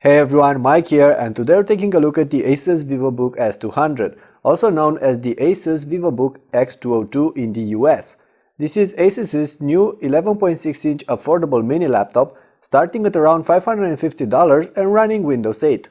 Hey everyone, Mike here, and today we're taking a look at the ASUS VivoBook S200, also known as the ASUS VivoBook X202 in the US. This is ASUS's new 11.6-inch affordable mini laptop, starting at around $550 and running Windows 8.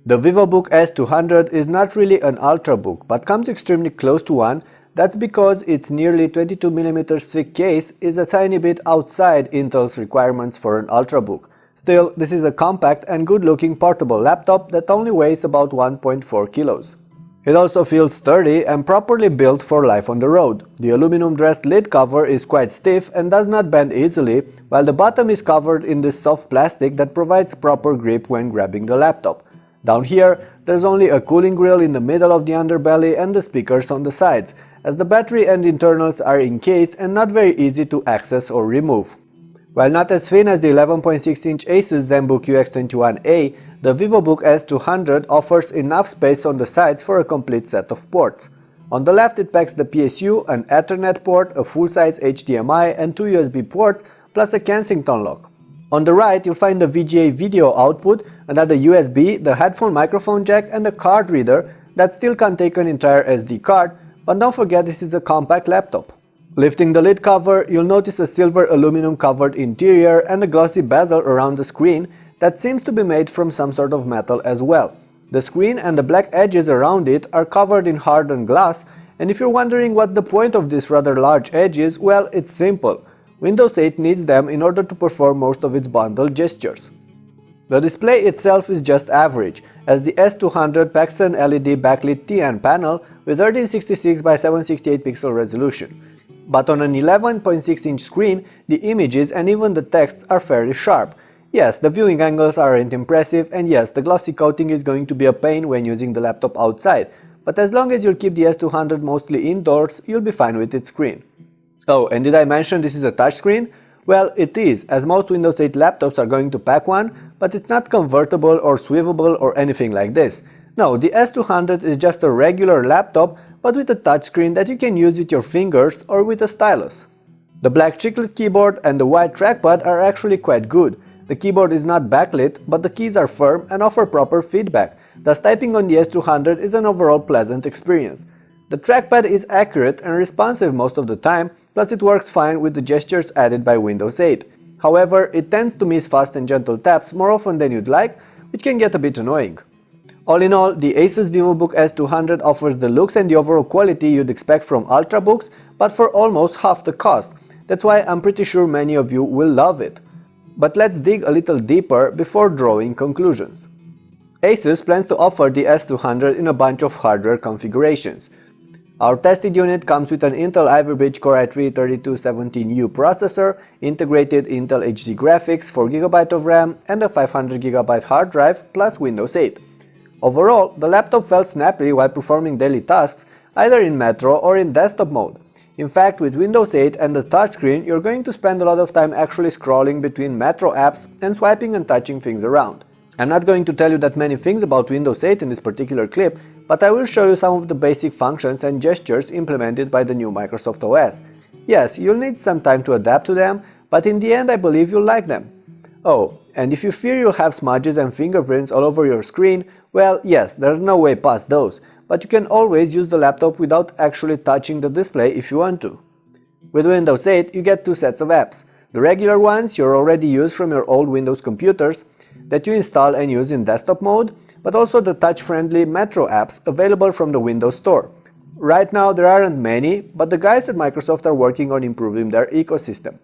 The VivoBook S200 is not really an ultrabook, but comes extremely close to one. That's because its nearly 22mm thick case is a tiny bit outside Intel's requirements for an ultrabook. Still, this is a compact and good-looking portable laptop that only weighs about 1.4 kilos. It also feels sturdy and properly built for life on the road. The aluminum-dressed lid cover is quite stiff and does not bend easily, while the bottom is covered in this soft plastic that provides proper grip when grabbing the laptop. Down here, there's only a cooling grill in the middle of the underbelly and the speakers on the sides, as the battery and internals are encased and not very easy to access or remove. While not as thin as the 11.6-inch Asus Zenbook UX21A, the VivoBook S200 offers enough space on the sides for a complete set of ports. On the left it packs the PSU, an Ethernet port, a full-size HDMI and two USB ports, plus a Kensington lock. On the right you'll find the VGA video output, another USB, the headphone microphone jack and a card reader that still can take an entire SD card, but don't forget this is a compact laptop. Lifting the lid cover, you'll notice a silver aluminum covered interior and a glossy bezel around the screen that seems to be made from some sort of metal as well. The screen and the black edges around it are covered in hardened glass, and if you're wondering what's the point of these rather large edges, well, it's simple. Windows 8 needs them in order to perform most of its bundle gestures. The display itself is just average, as the S200 packs an LED backlit TN panel with 1366 by 768 pixel resolution. But on an 11.6-inch screen, the images and even the texts are fairly sharp. Yes, the viewing angles aren't impressive, and yes, the glossy coating is going to be a pain when using the laptop outside, but as long as you'll keep the S200 mostly indoors, you'll be fine with its screen. Oh, and did I mention this is a touchscreen? Well, it is, as most Windows 8 laptops are going to pack one, but it's not convertible or swivelable or anything like this. No, the S200 is just a regular laptop, but with a touchscreen that you can use with your fingers or with a stylus. The black chiclet keyboard and the white trackpad are actually quite good. The keyboard is not backlit, but the keys are firm and offer proper feedback, thus typing on the S200 is an overall pleasant experience. The trackpad is accurate and responsive most of the time, plus it works fine with the gestures added by Windows 8. However, it tends to miss fast and gentle taps more often than you'd like, which can get a bit annoying. All in all, the Asus VivoBook S200 offers the looks and the overall quality you'd expect from ultrabooks, but for almost half the cost. That's why I'm pretty sure many of you will love it. But let's dig a little deeper before drawing conclusions. Asus plans to offer the S200 in a bunch of hardware configurations. Our tested unit comes with an Intel IvyBridge Core i3-3217U processor, integrated Intel HD graphics, 4GB of RAM and a 500GB hard drive plus Windows 8. Overall, the laptop felt snappy while performing daily tasks, either in Metro or in desktop mode. In fact, with Windows 8 and the touchscreen, you're going to spend a lot of time actually scrolling between Metro apps and swiping and touching things around. I'm not going to tell you that many things about Windows 8 in this particular clip, but I will show you some of the basic functions and gestures implemented by the new Microsoft OS. Yes, you'll need some time to adapt to them, but in the end I believe you'll like them. Oh, and if you fear you'll have smudges and fingerprints all over your screen, well, yes, there's no way past those, but you can always use the laptop without actually touching the display if you want to. With Windows 8 you get two sets of apps. The regular ones you already use from your old Windows computers, that you install and use in desktop mode, but also the touch-friendly Metro apps available from the Windows Store. Right now there aren't many, but the guys at Microsoft are working on improving their ecosystem.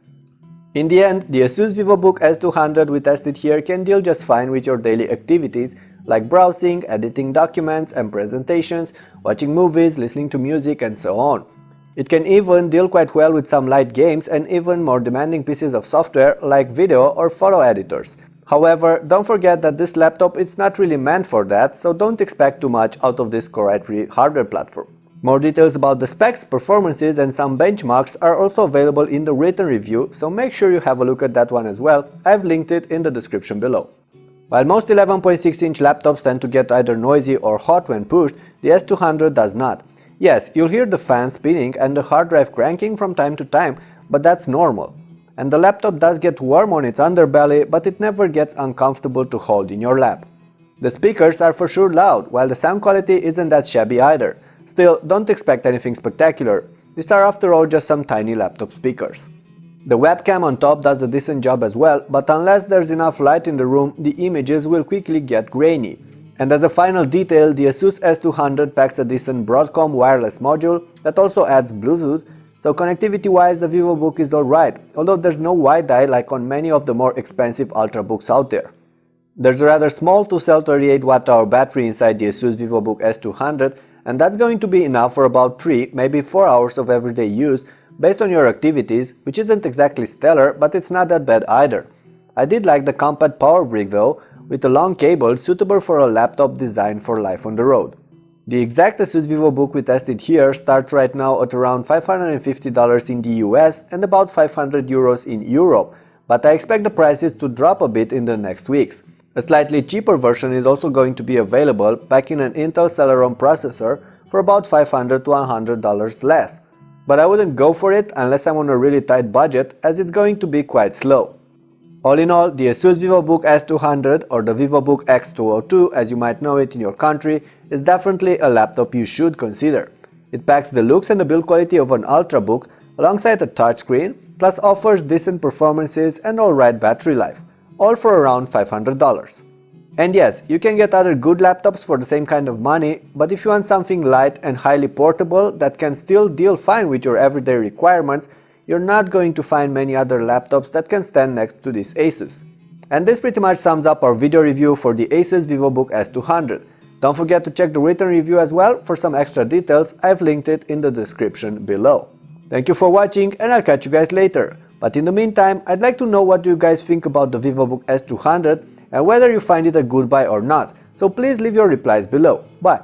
In the end, the ASUS VivoBook S200 we tested here can deal just fine with your daily activities like browsing, editing documents and presentations, watching movies, listening to music and so on. It can even deal quite well with some light games and even more demanding pieces of software like video or photo editors. However, don't forget that this laptop is not really meant for that, so don't expect too much out of this Core i3 hardware platform. More details about the specs, performances and some benchmarks are also available in the written review, so make sure you have a look at that one as well. I've linked it in the description below. While most 11.6-inch laptops tend to get either noisy or hot when pushed, the S200 does not. Yes, you'll hear the fan spinning and the hard drive cranking from time to time, but that's normal. And the laptop does get warm on its underbelly, but it never gets uncomfortable to hold in your lap. The speakers are for sure loud, while the sound quality isn't that shabby either. Still, don't expect anything spectacular. These are after all just some tiny laptop speakers. The webcam on top does a decent job as well, but unless there's enough light in the room, the images will quickly get grainy. And as a final detail, the ASUS S200 packs a decent Broadcom wireless module that also adds Bluetooth, so connectivity wise the VivoBook is alright, although there's no Wi-Fi like on many of the more expensive ultrabooks out there. There's a rather small 2-cell 38Wh battery inside the ASUS VivoBook S200, and that's going to be enough for about 3, maybe 4 hours of everyday use based on your activities, which isn't exactly stellar, but it's not that bad either. I did like the compact power brick though, with a long cable suitable for a laptop designed for life on the road. The exact ASUS VivoBook we tested here starts right now at around $550 in the US and about 500 euros in Europe, but I expect the prices to drop a bit in the next weeks. A slightly cheaper version is also going to be available, packing an Intel Celeron processor for about $500 to $100 less. But I wouldn't go for it unless I'm on a really tight budget, as it's going to be quite slow. All in all, the ASUS VivoBook S200, or the VivoBook X202 as you might know it in your country, is definitely a laptop you should consider. It packs the looks and the build quality of an ultrabook alongside a touchscreen, plus offers decent performances and alright battery life, all for around $500. And yes, you can get other good laptops for the same kind of money, but if you want something light and highly portable that can still deal fine with your everyday requirements, you're not going to find many other laptops that can stand next to this ASUS. And this pretty much sums up our video review for the ASUS VivoBook S200. Don't forget to check the written review as well for some extra details. I've linked it in the description below. Thank you for watching, and I'll catch you guys later. But in the meantime, I'd like to know what you guys think about the VivoBook S200 and whether you find it a good buy or not, so please leave your replies below. Bye!